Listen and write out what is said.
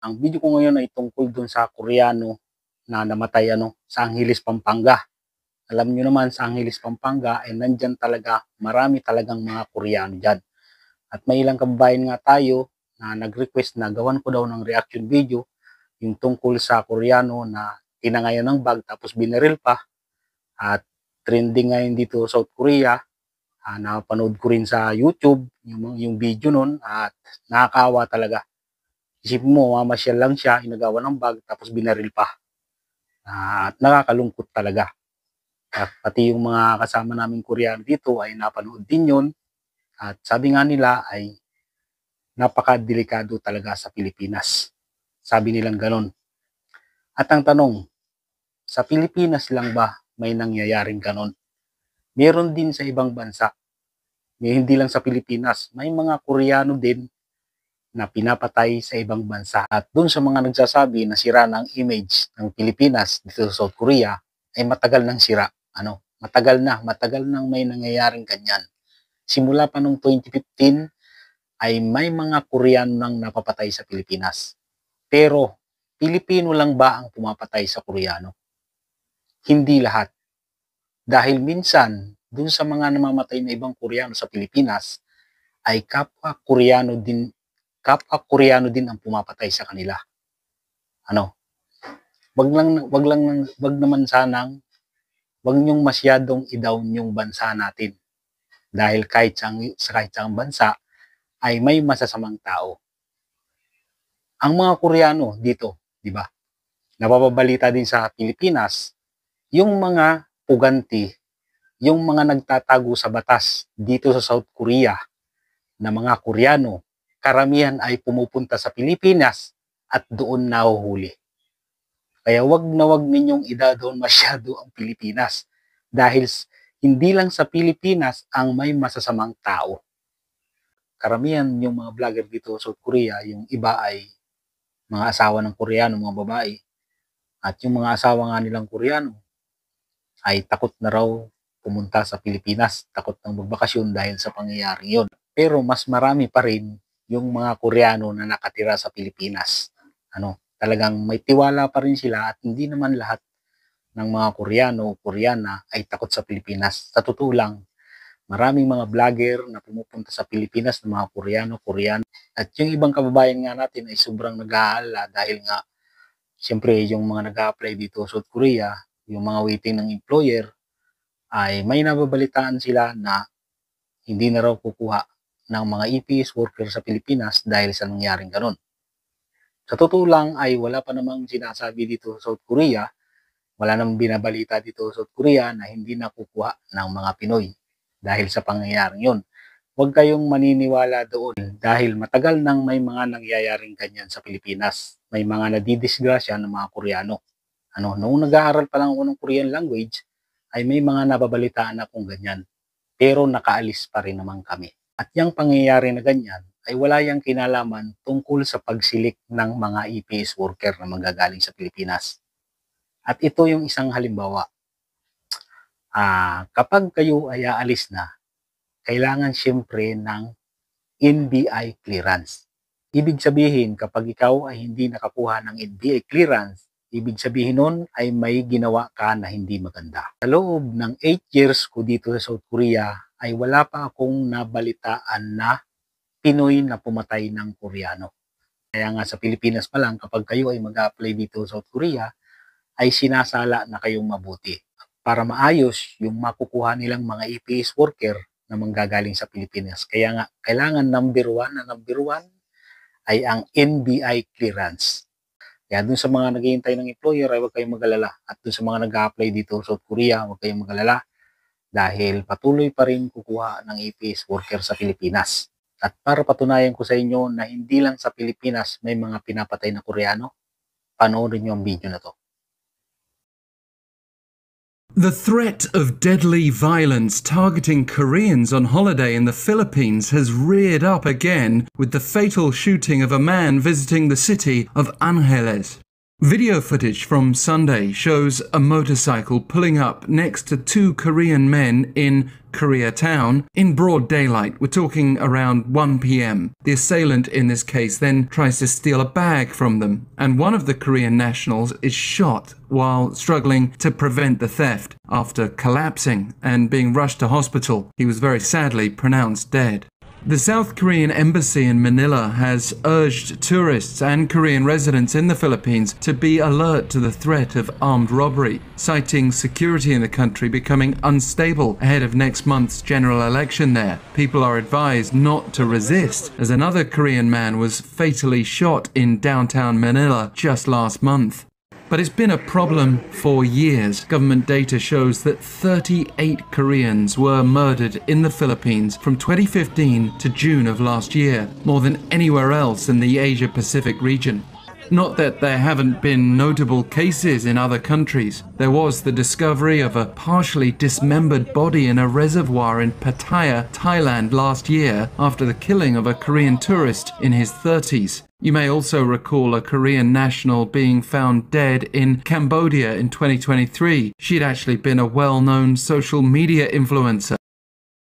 Ang video ko ngayon ay tungkol dun sa Koreano na namatay sa Angeles, Pampanga. Alam niyo naman sa Angeles, Pampanga ay nandyan talaga, marami talagang mga Koreano dyan. At may ilang kababayan nga tayo na nag-request na gawan ko daw ng reaction video yung tungkol sa Koreano na tinangayan ng bag tapos binaril pa. At trending ngayon dito sa South Korea. Napanood ko rin sa YouTube yung video nun at nakakaawa talaga. Isipin mo, mamasyal lang siya, inagawa ng bag, tapos binaril pa. At nakakalungkot talaga. At pati yung mga kasama naming Koreano dito ay napanood din yun. At sabi nga nila ay napakadelikado talaga sa Pilipinas. Sabi nilang ganon. At ang tanong, sa Pilipinas lang ba may nangyayaring ganon? Meron din sa ibang bansa. Hindi lang sa Pilipinas. May mga Koreano din na pinapatay sa ibang bansa. At dun sa mga nagsasabi na sira ng image ng Pilipinas dito sa South Korea, ay matagal nang sira. Matagal nang may nangyayaring ganyan. Simula pa noong 2015 ay may mga Koreano nang napapatay sa Pilipinas. Pero, Pilipino lang ba ang pumapatay sa Koreano? Hindi lahat. Dahil minsan, dun sa mga namamatay na ibang Koreano sa Pilipinas, ay kapwa Koreano din ang pumapatay sa kanila. Wag naman sanang wag niyong masyadong i-down yung bansa natin. Dahil kahit sa bansa ay may masasamang tao. Ang mga Koreano dito, di ba? Napapabalita din sa Pilipinas, yung mga puganti, yung mga nagtatago sa batas dito sa South Korea na mga Koreano, karamihan ay pumupunta sa Pilipinas at doon nahuhuli. Kaya wag na wag ninyong idadon masyado ang Pilipinas dahil hindi lang sa Pilipinas ang may masasamang tao. Karamihan yung mga vlogger dito sa South Korea, yung iba ay mga asawa ng Koreano, mga babae. At yung mga asawa nga nilang Koreano ay takot na raw pumunta sa Pilipinas, takot ng magbakasyon dahil sa pangyayari yon. Pero mas marami pa rin yung mga Koreano na nakatira sa Pilipinas. Talagang may tiwala pa rin sila at hindi naman lahat ng mga Koreano o Koreana ay takot sa Pilipinas. Sa totoo lang, maraming mga vlogger na pumupunta sa Pilipinas ng mga Koreano. At yung ibang kababayan nga natin ay sobrang nag-aalala dahil nga, siyempre yung mga nag-a-apply dito sa South Korea, yung mga waiting ng employer, ay may nababalitaan sila na hindi na raw kukuha ng mga EPS worker sa Pilipinas dahil sa nangyaring ganon. Sa totoo lang ay wala pa namang sinasabi dito sa South Korea, wala namang binabalita dito sa South Korea na hindi nakukuha ng mga Pinoy dahil sa pangyayaring yon. Huwag kayong maniniwala doon dahil matagal nang may mga nangyayaring ganyan sa Pilipinas. May mga nadidisgrasya ng mga Koreano. Noong nag-aaral pa lang ako ng Korean language, ay may mga nababalitaan akong ganyan. Pero nakaalis pa rin naman kami. At yung pangyayari na ganyan ay wala yang kinalaman tungkol sa pagsilik ng mga EPS worker na manggagaling sa Pilipinas. At ito yung isang halimbawa. Kapag kayo ay aalis na, kailangan siyempre ng NBI clearance. Ibig sabihin, kapag ikaw ay hindi nakakuha ng NBI clearance, ibig sabihin nun ay may ginawa ka na hindi maganda. Sa loob ng 8 years ko dito sa South Korea, ay wala pa akong nabalitaan na Pinoy na pumatay ng Koreano. Kaya nga sa Pilipinas pa lang, kapag kayo ay mag-apply dito sa South Korea, ay sinasala na kayong mabuti para maayos yung makukuha nilang mga EPS worker na manggagaling sa Pilipinas. Kaya nga, kailangan number one ay ang NBI clearance. Kaya dun sa mga naghihintay ng employer ay huwag kayong mag-alala. At dun sa mga nag-a-apply dito sa South Korea, huwag kayong mag-alala dahil patuloy pa rin kukuha ng EPS worker sa Pilipinas. At para patunayan ko sa inyo na hindi lang sa Pilipinas may mga pinapatay na Koreano, panoorin niyo ang video na to. The threat of deadly violence targeting Koreans on holiday in the Philippines has reared up again with the fatal shooting of a man visiting the city of Angeles. Video footage from Sunday shows a motorcycle pulling up next to two Korean men in Koreatown in broad daylight. We're talking around 1 p.m. The assailant in this case then tries to steal a bag from them, and one of the Korean nationals is shot while struggling to prevent the theft. After collapsing and being rushed to hospital, he was very sadly pronounced dead. The South Korean embassy in Manila has urged tourists and Korean residents in the Philippines to be alert to the threat of armed robbery, citing security in the country becoming unstable ahead of next month's general election there. People are advised not to resist, as another Korean man was fatally shot in downtown Manila just last month. But it's been a problem for years. Government data shows that 38 Koreans were murdered in the Philippines from 2015 to June of last year, more than anywhere else in the Asia-Pacific region. Not that there haven't been notable cases in other countries. There was the discovery of a partially dismembered body in a reservoir in Pattaya, Thailand last year after the killing of a Korean tourist in his 30s. You may also recall a Korean national being found dead in Cambodia in 2023. She'd actually been a well-known social media influencer